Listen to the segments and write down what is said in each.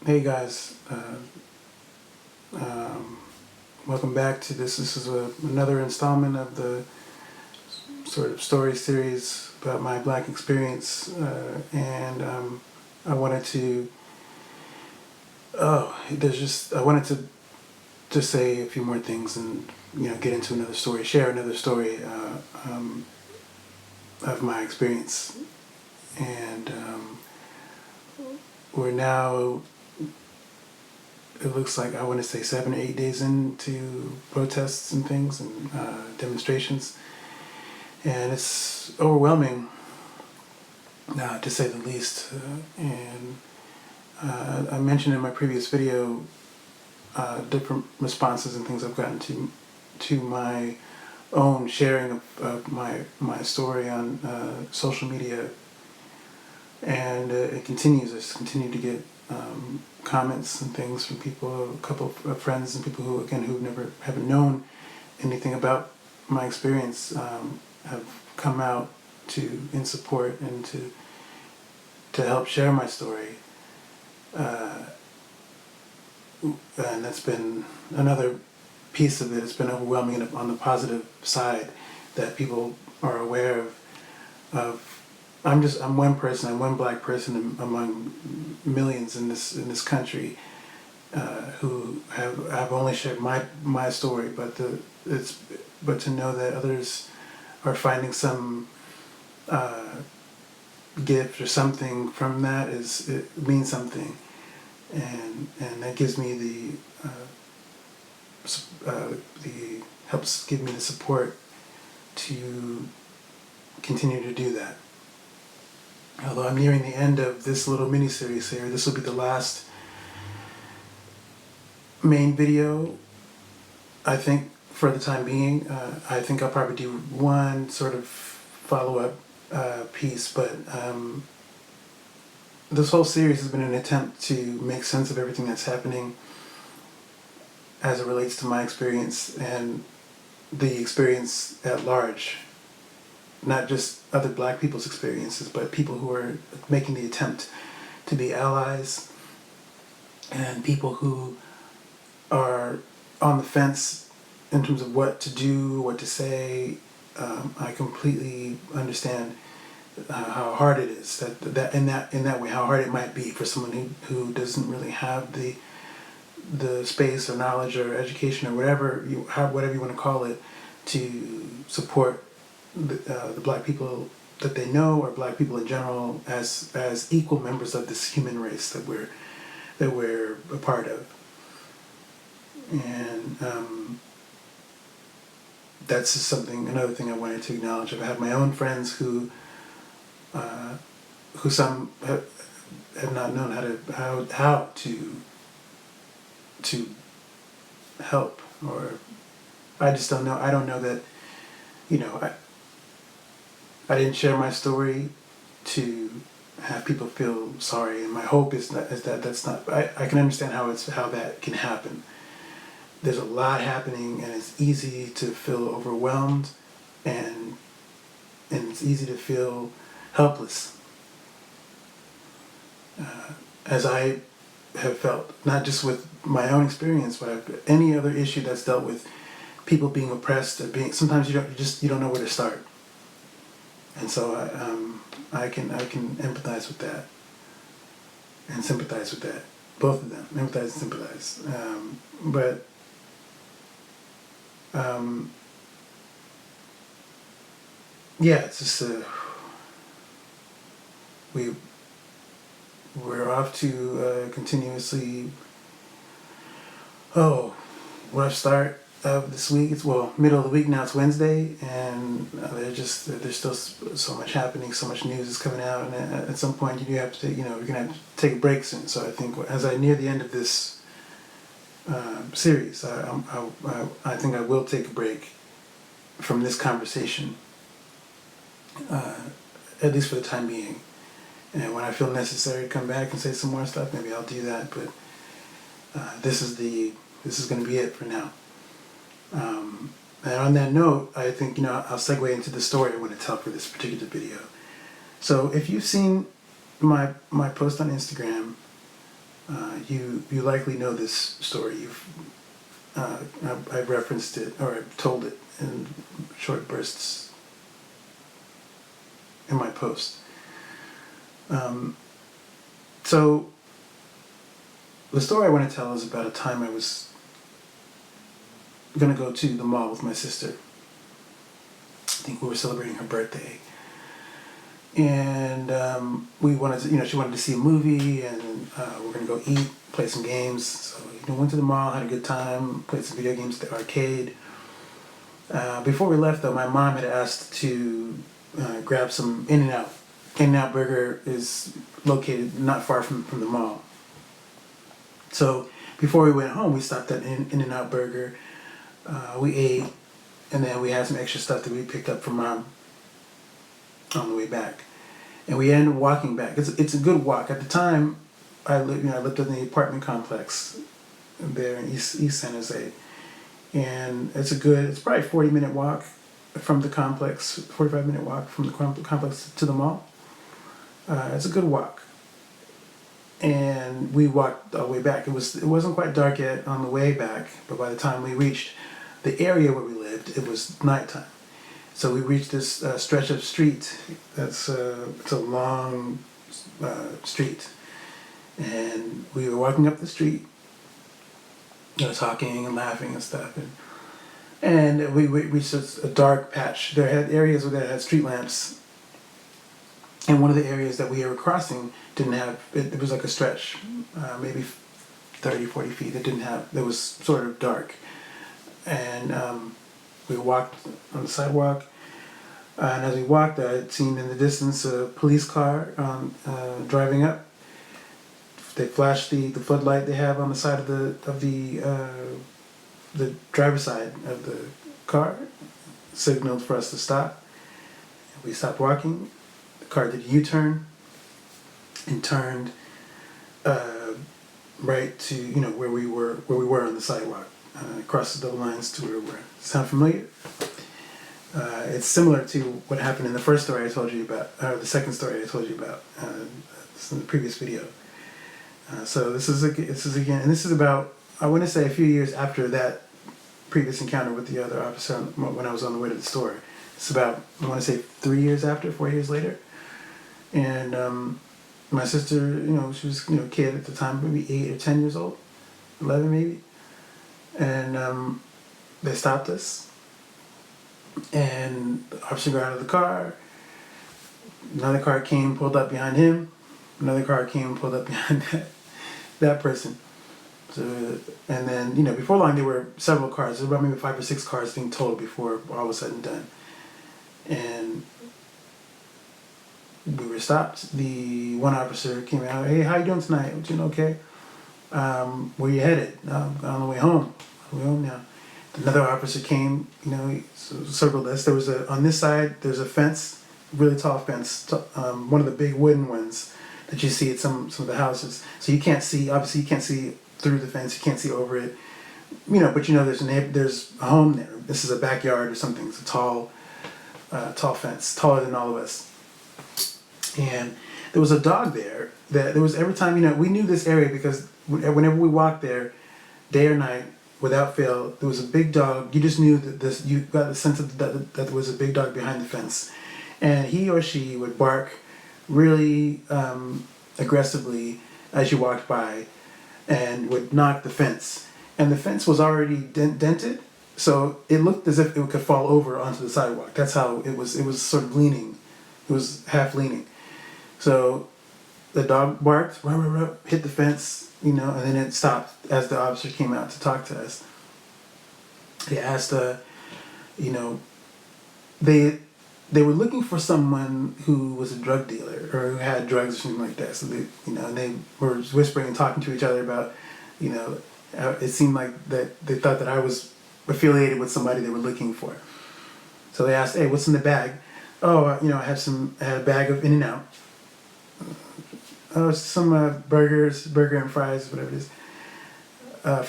Hey guys, welcome back to this. This is another installment of the sort of story series about my Black experience, and I wanted to. I wanted to just say a few more things and get into another story, share another story of my experience, and we're now. It looks like I want to say 7 or 8 days into protests and things and demonstrations, and it's overwhelming, to say the least. And I mentioned in my previous video different responses and things I've gotten to my own sharing of my story on social media, and it continues. I just continue to get comments and things from people, a couple of friends and people who haven't known anything about my experience, have come out in support and to help share my story, and that's been another piece of it. It's been overwhelming on the positive side that people are aware of. I'm one person. I'm one Black person among millions in this country who have only shared my story, but to know that others are finding some gift or something from that it means something, and that gives me helps give me the support to continue to do that. Although I'm nearing the end of this little mini-series here, this will be the last main video, I think, for the time being. I think I'll probably do one sort of follow-up piece, but this whole series has been an attempt to make sense of everything that's happening as it relates to my experience and the experience at large. Not just other Black people's experiences, but people who are making the attempt to be allies and people who are on the fence in terms of what to do, what to say. I completely understand how hard it is in that way, how hard it might be for someone who doesn't really have the space or knowledge or education or whatever you want to call it to support the Black people that they know, or Black people in general, as equal members of this human race that we're a part of. And that's just another thing I wanted to acknowledge. I've had my own friends who some have not known how to help, or I just don't know. I don't know that, I didn't share my story to have people feel sorry, and my hope is that that's not. I can understand how that can happen. There's a lot happening, and it's easy to feel overwhelmed, and it's easy to feel helpless, as I have felt, not just with my own experience, but any other issue that's dealt with people being oppressed or sometimes you don't know where to start. And so I can empathize with that and sympathize with that, both of them, empathize and sympathize. But yeah, it's just we're off to continuously. Rough start of this week. It's middle of the week now. It's Wednesday, and there's still so much happening. So much news is coming out, and at some point you do have to you're gonna have to take a break soon. So I think as I near the end of this series, I think I will take a break from this conversation, at least for the time being. And when I feel necessary to come back and say some more stuff, maybe I'll do that. But this is going to be it for now. And on that note, I think I'll segue into the story I want to tell for this particular video. So if you've seen my post on Instagram, You likely know this story. I've referenced it, or I've told it in short bursts in my post. So the story I want to tell is about a time I was going to go to the mall with my sister. I think we were celebrating her birthday. And we wanted to, she wanted to see a movie, and we're going to go eat, play some games. So, went to the mall, had a good time, played some video games at the arcade. Before we left, though, my mom had asked to grab some In-N-Out. In-N-Out Burger is located not far from the mall. So before we went home, we stopped at In-N-Out Burger. We ate, and then we had some extra stuff that we picked up from Mom on the way back. And we ended up walking back. It's a good walk. At the time, I lived in the apartment complex there in East San Jose. And it's probably a 40-minute walk from the complex, 45-minute walk from the complex to the mall. It's a good walk. And we walked all the way back. It wasn't quite dark yet on the way back, but by the time we reached the area where we lived, it was nighttime. So we reached this stretch of street. It's a long street, and we were walking up the street, talking and laughing and stuff, and we reached a dark patch. There had areas that had street lamps, and one of the areas that we were crossing didn't have. It was like a stretch, maybe 30, 40 feet. It was sort of dark, and we walked on the sidewalk, and as we walked, I had seen in the distance a police car driving up. They flashed the floodlight they have on the side of the driver's side of the car, signaled for us to stop. We stopped walking. The car did a U-turn and turned right to where we were on the sidewalk. Across the double lines to where we were. Sound familiar? It's similar to what happened in the first story I told you about, or the second story I told you about in the previous video. So this is again, and this is about, I want to say, a few years after that previous encounter with the other officer when I was on the way to the store. It's about, I want to say, 4 years later. And my sister, she was a kid at the time, maybe 8 or 10 years old, 11 maybe. And they stopped us, and the officer got out of the car. Another car came, pulled up behind him. Another car came, pulled up behind that person. So, and then, before long, there were several cars. There were about maybe 5 or 6 cars being totaled before all was said and done. And we were stopped. The one officer came out, "Hey, how you doing tonight? You doing okay? Where you headed?" "On the way home." "We're home now." Another officer came, he circled us. There was on this side, there's a fence, really tall fence, one of the big wooden ones that you see at some of the houses. So you can't see, obviously you can't see through the fence, you can't see over it, but there's a home there. This is a backyard or something. It's a tall fence, taller than all of us. And there was a dog there every time, we knew this area because whenever we walked there, day or night, without fail, there was a big dog. You just knew that you got the sense that there was a big dog behind the fence. And he or she would bark really aggressively as you walked by and would knock the fence. And the fence was already dented, so it looked as if it could fall over onto the sidewalk. That's how it was. It was sort of leaning. It was half leaning. So the dog barked, rah, rah, rah, hit the fence, and then it stopped as the officer came out to talk to us. They asked, they were looking for someone who was a drug dealer or who had drugs or something like that. So they, and they were whispering and talking to each other about, it seemed like that they thought that I was affiliated with somebody they were looking for. So they asked, "Hey, what's in the bag?" "Oh, I had a bag of In-N-Out." "Oh, some burger and fries, whatever it is."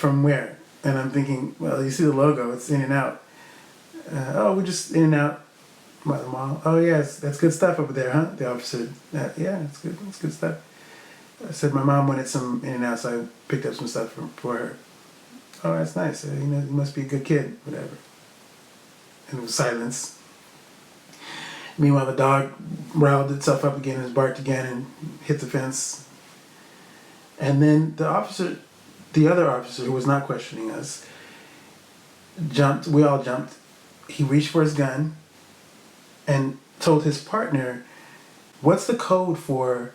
"From where?" And I'm thinking, well, you see the logo, it's In-N-Out. "Oh, we're just In-N-Out by the mall." "Oh, yes, that's good stuff over there, huh?" The officer said, "Yeah, it's good stuff." I said my mom wanted some in and out, so I picked up some stuff for her. Oh, that's nice. You know, you must be a good kid, whatever. And it was silence. Meanwhile, the dog riled itself up again and barked again and hit the fence. And then the other officer who was not questioning us, jumped. We all jumped. He reached for his gun and told his partner, "What's the code for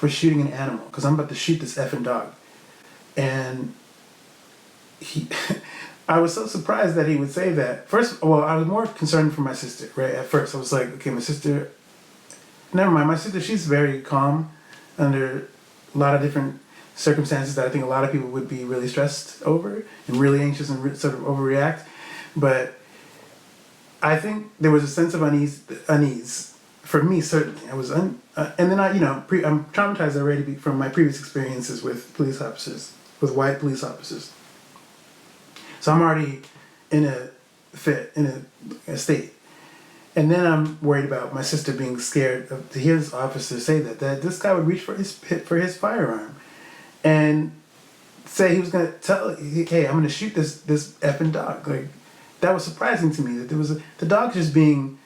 shooting an animal? Because I'm about to shoot this effing dog." And he, I was so surprised that he would say that. First, well, I was more concerned for my sister, right? At first, I was like, okay, my sister, never mind. My sister, she's very calm under a lot of different circumstances that I think a lot of people would be really stressed over and really anxious and sort of overreact. But I think there was a sense of unease for me, certainly. I was, and then I'm traumatized already from my previous experiences with police officers, with white police officers. So I'm already in a state. And then I'm worried about my sister being scared to hear this officer say that this guy would reach for his firearm and say he was going to tell, hey, I'm going to shoot this effing dog. Like, that was surprising to me, that there was the dog just being,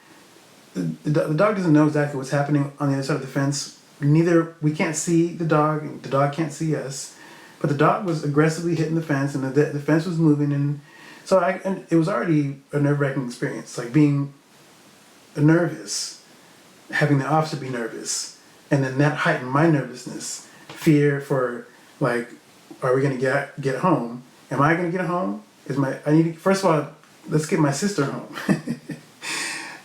the dog doesn't know exactly what's happening on the other side of the fence. We can't see the dog, and the dog can't see us. But the dog was aggressively hitting the fence, and the fence was moving, and so and it was already a nerve-wracking experience, like being nervous, having the officer be nervous, and then that heightened my nervousness, fear for, like, are we gonna get home? Am I gonna get home? First of all, let's get my sister home,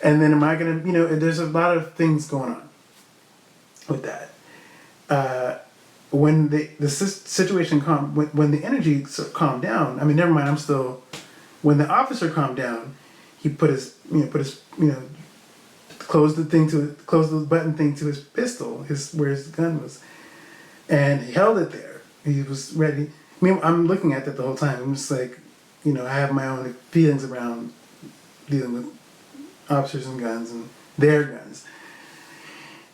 and then am I gonna, there's a lot of things going on with that. When the situation when the energy calmed down, I mean, never mind, when the officer calmed down, he closed the button thing to his pistol, where his gun was, and he held it there. He was ready. I mean, I'm looking at that the whole time. I'm just like, I have my own feelings around dealing with officers and guns and their guns.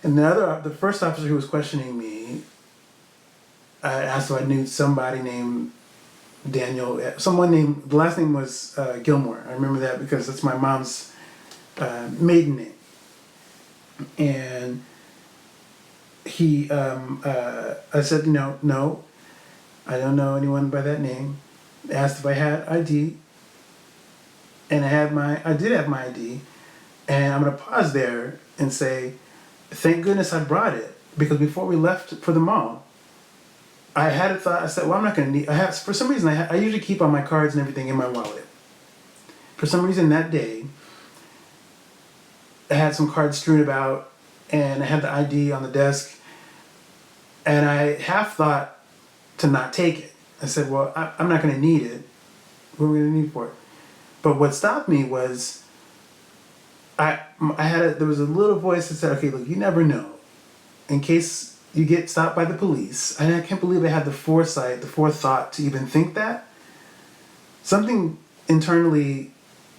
And the first officer who was questioning me, I asked if I knew somebody named Daniel. The last name was Gilmore. I remember that because that's my mom's maiden name. And I said, no, I don't know anyone by that name. Asked if I had ID, and I did have my ID. And I'm going to pause there and say, thank goodness I brought it, because before we left for the mall, I had a thought. I said, well, I'm not going to need, for some reason, I usually keep all my cards and everything in my wallet. For some reason that day, I had some cards strewn about, and I had the ID on the desk, and I half thought to not take it. I said, well, I'm not going to need it. What are we going to need for it? But what stopped me was, there was a little voice that said, okay, look, you never know. In case you get stopped by the police, and I can't believe I had the forethought to even think that. Something internally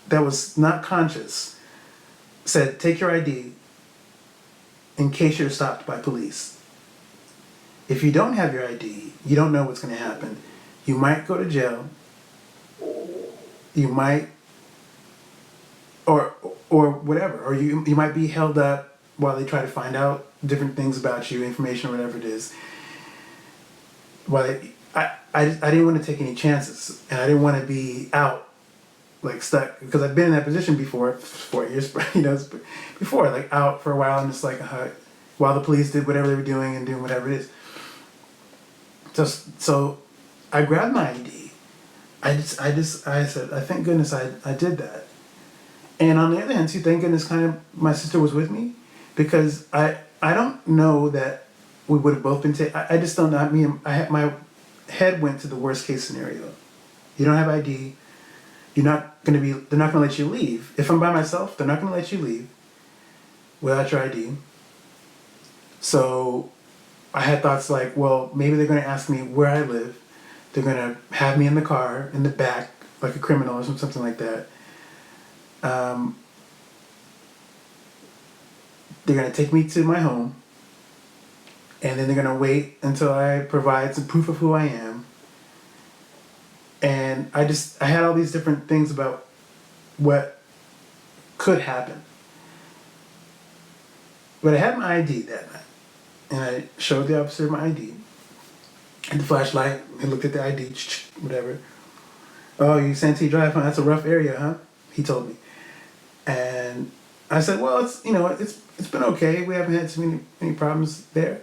that was not conscious said, take your ID in case you're stopped by police. If you don't have your ID, you don't know what's going to happen. You might go to jail. You might, or whatever, or you might be held up while they try to find out different things about you, information or whatever it is. I didn't want to take any chances, and I didn't want to be out, like stuck, because I've been in that position before, 4 years, before, like out for a while and just like while the police did whatever they were doing and doing whatever it is. So I grabbed my ID. I said, I thank goodness I did that. And on the other hand, too, thank goodness my sister was with me, because I don't know that we would have both been taken. I just don't know. My head went to the worst case scenario. You don't have ID. They're not going to let you leave. If I'm by myself, they're not going to let you leave without your ID. So I had thoughts like, well, maybe they're going to ask me where I live. They're going to have me in the car, in the back, like a criminal or something like that. They're going to take me to my home, and then they're gonna wait until I provide some proof of who I am. And I had all these different things about what could happen. But I had my ID that night, and I showed the officer my ID and the flashlight. He looked at the ID, whatever. Oh, you Santee Drive, huh? That's a rough area, huh? He told me, and I said, well, it's been okay. We haven't had too many problems there.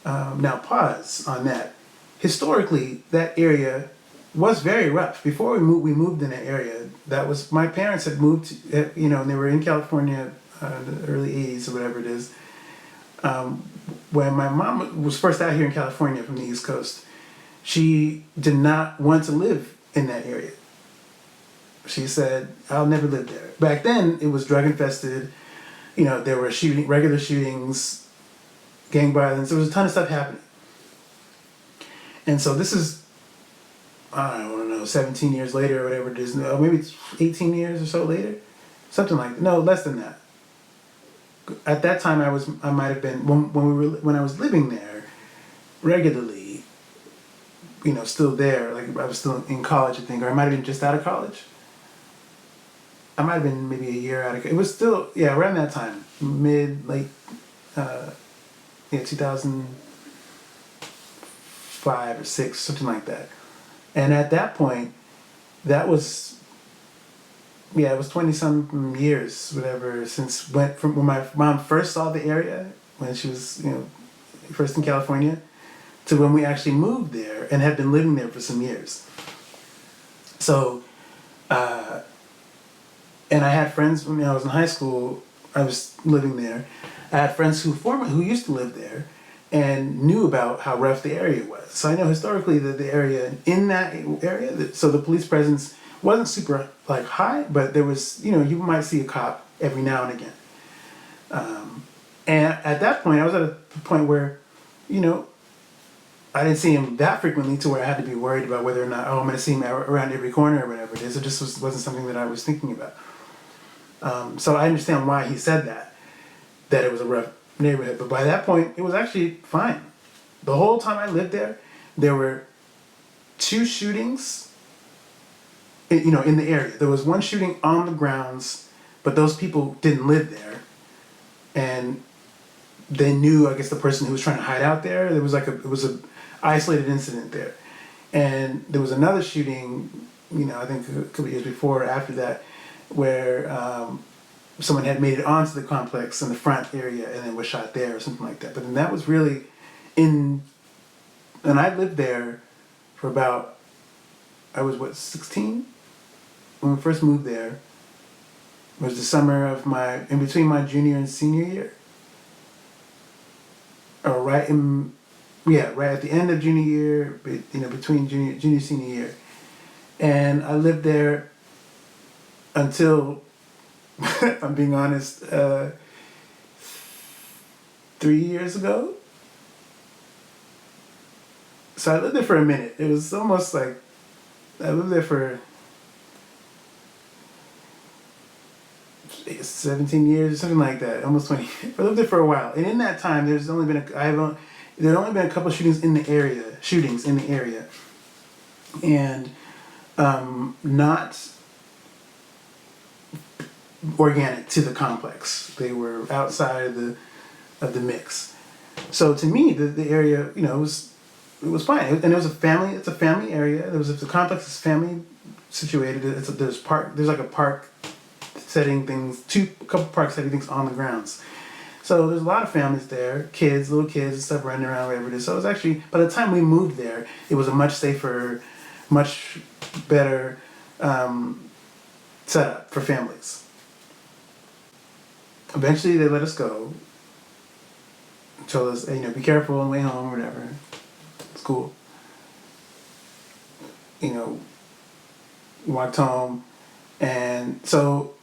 Now pause on that. Historically, that area was very rough. Before we moved in that area. That was my parents had moved, and they were in California in the early '80s or whatever it is. When my mom was first out here in California from the East Coast, she did not want to live in that area. She said, "I'll never live there." Back then, it was drug infested. There were regular shootings, gang violence. There was a ton of stuff happening. And so this is, I don't know, 17 years later or whatever it is. No, maybe it's 18 years or so later. Something like that. No, less than that. At that time, I might have been, when I was living there regularly, still there, like I was still in college, I think, or I might have been just out of college. I might have been maybe a year out of, it was still, yeah, around that time, late, 2005 or 6, something like that. And at that point, that was, it was 20-some years, whatever, from when my mom first saw the area, when she was, first in California, to when we actually moved there and had been living there for some years. So, and I had friends when I was in high school. I was living there. I had friends who used to live there, and knew about how rough the area was. So I know historically that the area in that area, so the police presence wasn't super high, but there was, you might see a cop every now and again. And at that point, I was at a point where, I didn't see him that frequently to where I had to be worried about whether or not, I'm going to see him around every corner or whatever it is. It just wasn't something that I was thinking about. So I understand why he said that it was a rough neighborhood. But by that point, it was actually fine. The whole time I lived there were 2 shootings, in the area. There was one shooting on the grounds, but those people didn't live there. And they knew, I guess, the person who was trying to hide out there. It was a isolated incident there. And there was another shooting, I think a couple of years before or after that, where someone had made it onto the complex in the front area and then was shot there or something like that. But then that was really and I lived there for about, I was 16? When we first moved there. It was the summer of in between my junior and senior year. Or right at the end of junior year, between junior senior year. And I lived there until, if I'm being honest, 3 years ago. So I lived there for a minute. It was almost like I lived there for 17 years or something like that, almost 20. I lived there for a while, and in that time, there had only been a couple of shootings in the area, and not organic to the complex. They were outside of the mix. So to me, the area, it was fine, and it was It's a family area. The complex is family situated. There's like a park setting things, a couple parks setting things on the grounds. So there's a lot of families there, little kids and stuff running around, whatever it is. So it was actually, by the time we moved there, it was a much safer, much better setup for families. Eventually they let us go. Told us, be careful on the way home or whatever. It's cool. Walked home. And so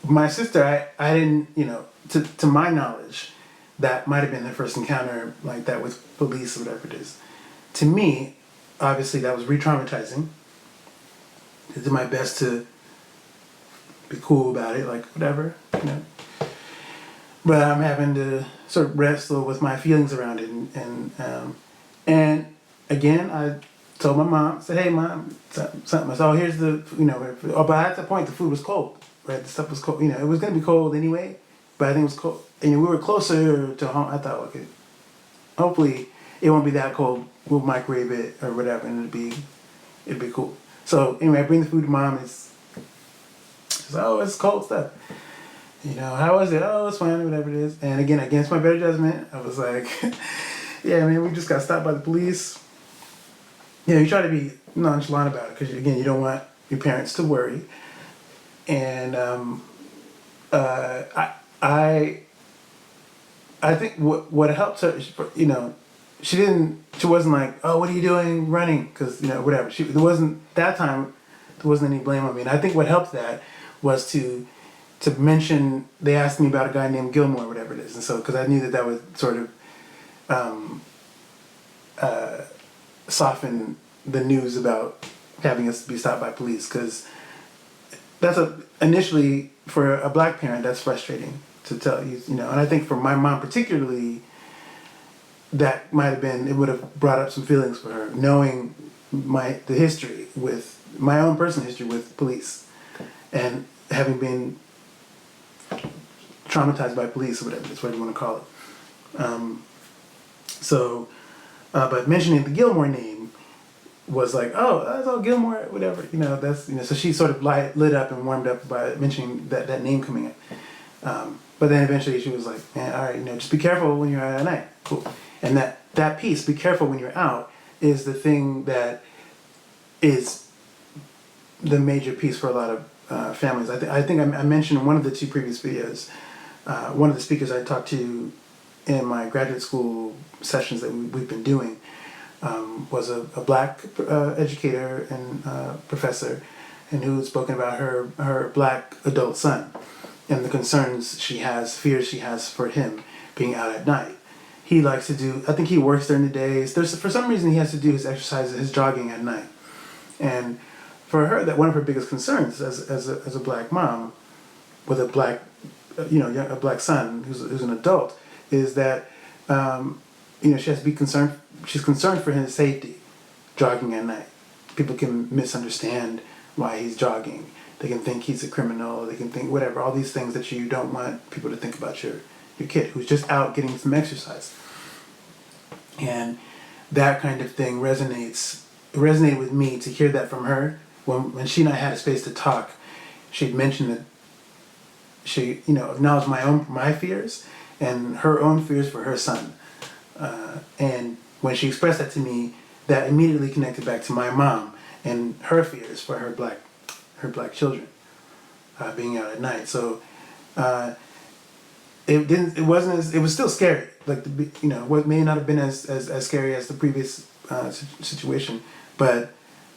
my sister, I didn't, to my knowledge, that might have been her first encounter like that with police or whatever it is. To me, obviously that was re-traumatizing. I did my best to be cool about it, like whatever, but I'm having to sort of wrestle with my feelings around it, and again, I told my mom, said, "Hey, mom, something." I said, "Oh, here's the, oh, but at that point, the food was cold, right? The stuff was cold. It was gonna be cold anyway, but I think it was cold. And we were closer to home. I thought, okay, hopefully it won't be that cold. We'll microwave it or whatever, and it'd be cool." So anyway, I bring the food to mom. She's like, "Oh, it's cold stuff. How was it? Oh, it's fine, whatever it is." And again, against my better judgment, I was like, "Yeah, man, we just got stopped by the police." You try to be nonchalant about it because, again, you don't want your parents to worry. And I think what helped her, she wasn't like, "Oh, what are you doing running?" Because, whatever. There wasn't, that time, there wasn't any blame on me. And I think what helped that was to mention, they asked me about a guy named Gilmore, whatever it is. And so, because I knew that would sort of soften the news about having us be stopped by police. Because initially, for a black parent, that's frustrating to tell you, and I think for my mom particularly, that might have been, it would have brought up some feelings for her, knowing the history with, my own personal history with police, and having been traumatized by police, or whatever, that's what you want to call it. But mentioning the Gilmore name was like, "Oh, that's all Gilmore, whatever." So she sort of lit up and warmed up by mentioning that name coming in. But then eventually she was like, "Man, all right, just be careful when you're out at night." Cool. And that piece, "be careful when you're out," is the thing that is the major piece for a lot of families. I think I mentioned in one of the two previous videos, one of the speakers I talked to in my graduate school sessions that we've been doing was a black educator and professor, and who had spoken about her black adult son and the concerns she has, fears she has for him being out at night. He likes to do, I think he works during the days. For some reason he has to do his exercises, his jogging at night. And for her, that one of her biggest concerns as a black mom with a black, a black son who's an adult, is that she has to be concerned. She's concerned for his safety, jogging at night. People can misunderstand why he's jogging. They can think he's a criminal. They can think whatever. All these things that you don't want people to think about your kid who's just out getting some exercise. And that kind of thing resonated with me to hear that from her. When she and I had a space to talk, she'd mentioned that she, acknowledged my fears and her own fears for her son. And when she expressed that to me, that immediately connected back to my mom and her fears for her black children being out at night. So it was still scary. Like what may not have been as scary as the previous situation, but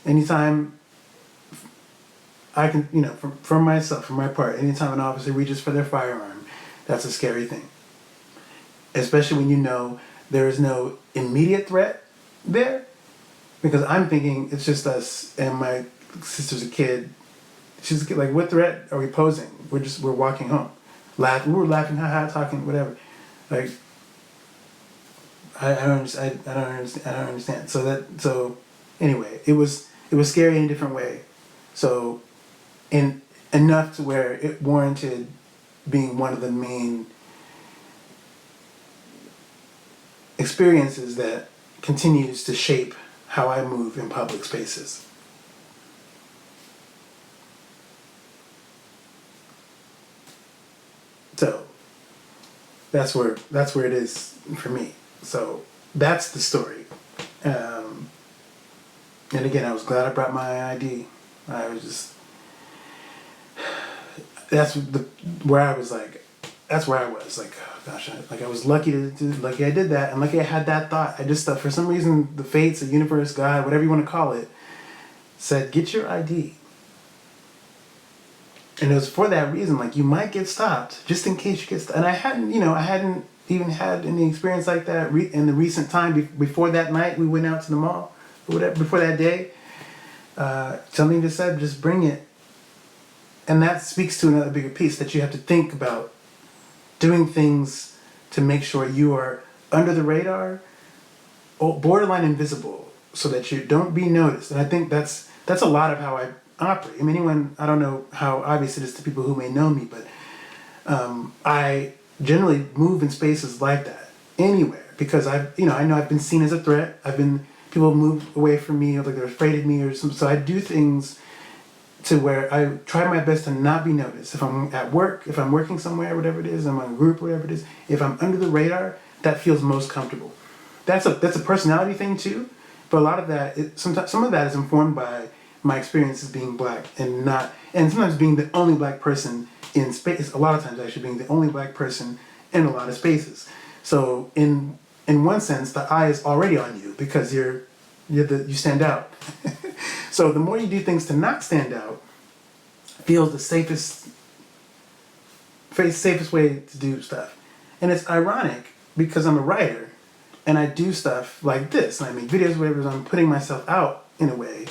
anytime I can, from myself, from my part, anytime an officer reaches for their firearm, that's a scary thing. Especially when there is no immediate threat there, because I'm thinking it's just us and my sister's a kid. She's a kid. Like, what threat are we posing? We're walking home, we were laughing, haha, talking, whatever. Like, I don't understand. So anyway, it was scary in a different way. So, enough to where it warranted being one of the main experiences that continues to shape how I move in public spaces. So that's where it is for me. So that's the story. And again, I was glad I brought my ID. I was just, that's where I was like, oh gosh, I was lucky lucky I did that, and lucky I had that thought. I just thought, for some reason, the fates, the universe, God, whatever you want to call it, said, get your ID. And it was for that reason, like, you might get stopped, just in case you get stopped. And I hadn't even had any experience like that in the recent time before that night we went out to the mall, or whatever, before that day. Something just said, just bring it. And that speaks to another bigger piece, that you have to think about doing things to make sure you are under the radar, or borderline invisible, so that you don't be noticed. And I think that's a lot of how I operate. I mean, I don't know how obvious it is to people who may know me, but I generally move in spaces like that anywhere, because I know I've been seen as a threat. People move away from me, or like they're afraid of me or something. So I do things to where I try my best to not be noticed. If I'm at work, if I'm working somewhere, whatever it is, I'm on a group, whatever it is, if I'm under the radar, that feels most comfortable. That's a personality thing too, but a lot of that, some of that is informed by my experiences being black and sometimes being the only black person in space. A lot of times actually being the only black person in a lot of spaces. So in one sense, the eye is already on you because you stand out. So the more you do things to not stand out, feels the safest way to do stuff. And it's ironic because I'm a writer and I do stuff like this, and I make videos, whatever. I'm putting myself out in a way.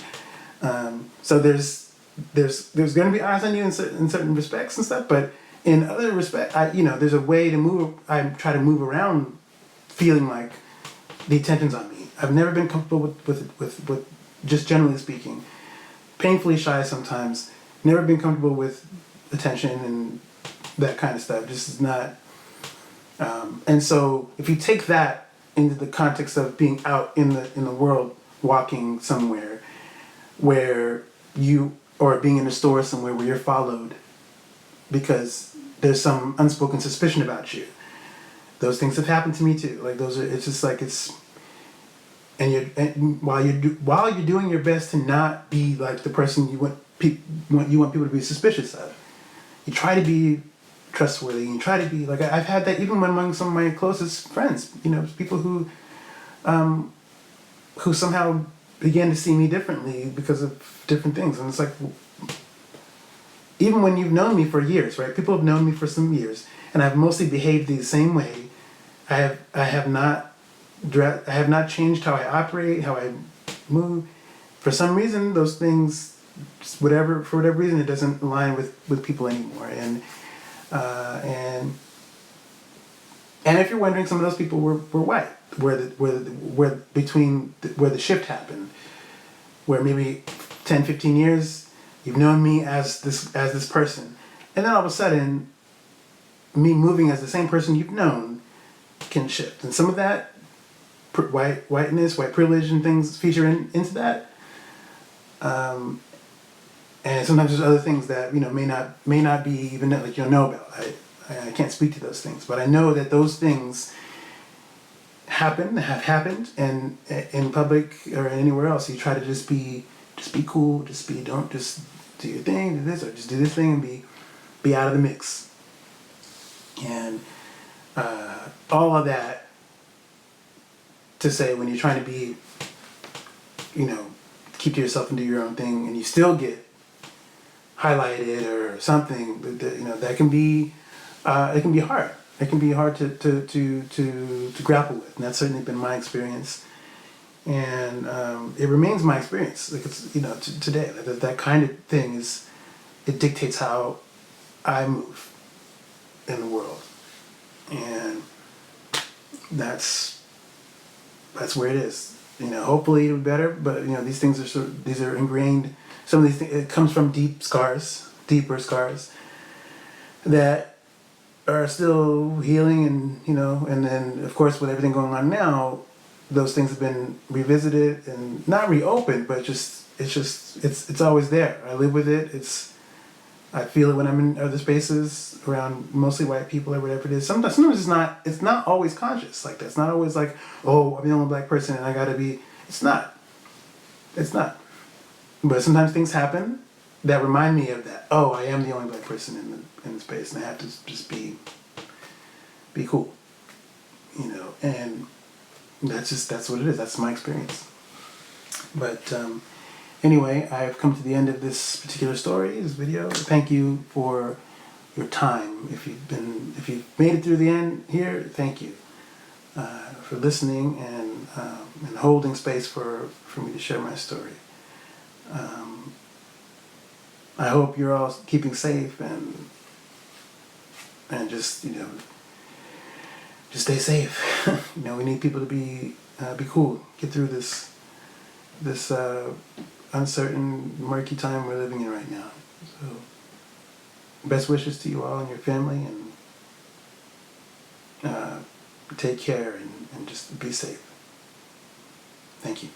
So there's going to be eyes on you in certain respects and stuff, but in other respects, there's a way to move. I try to move around, feeling like the attention's on me. I've never been comfortable with just generally speaking, painfully shy sometimes. Never been comfortable with attention and that kind of stuff. Just is not. And so if you take that into the context of being out in the world, walking somewhere where or being in a store somewhere where you're followed because there's some unspoken suspicion about you. Those things have happened to me too. Like it's just like and while you're doing your best to not be like the person you want people to be suspicious of, you try to be trustworthy. You try to be like, I've had that even among some of my closest friends. People who somehow began to see me differently because of different things, and it's like, even when you've known me for years, right? People have known me for some years, and I've mostly behaved the same way. I have not changed how I operate, how I move. For some reason, those things, for whatever reason, it doesn't align with people anymore. And if you're wondering, some of those people were white, where the shift happened, where maybe 10, 15 years you've known me as this person, and then all of a sudden, me moving as the same person you've known can shift, and some of that whiteness, white privilege, and things feature into that. And sometimes there's other things that may not be even like you'll know about. I can't speak to those things, but I know that those things have happened, and in public or anywhere else, you try to just be cool, don't just do your thing, do this, or just do this thing and be out of the mix. And all of that to say, when you're trying to be, keep to yourself and do your own thing, and you still get highlighted or something, that can be it can be hard. It can be hard to grapple with, and that's certainly been my experience, and it remains my experience. Like it's today, that kind of thing it dictates how I move in the world, and that's where it is. Hopefully it'll be better, but these things are ingrained. Some of these things, it comes from deeper scars that are still healing, and then of course with everything going on now, those things have been revisited and not reopened, but it's always there. I live with it. I feel it when I'm in other spaces around mostly white people or whatever it is. Sometimes it's not always conscious like that. It's not always like, oh, I'm the only black person and I gotta be. It's not. But sometimes things happen that remind me of that. Oh, I am the only black person in the space, and I have to just be cool, and that's what it is. That's my experience. But anyway, I've come to the end of this particular story, this video. Thank you for your time. If you've made it through the end here, thank you for listening and holding space for me to share my story. I hope you're all keeping safe and just just stay safe. We need people to be cool, get through this uncertain, murky time we're living in right now. So, best wishes to you all and your family, and take care and just be safe. Thank you.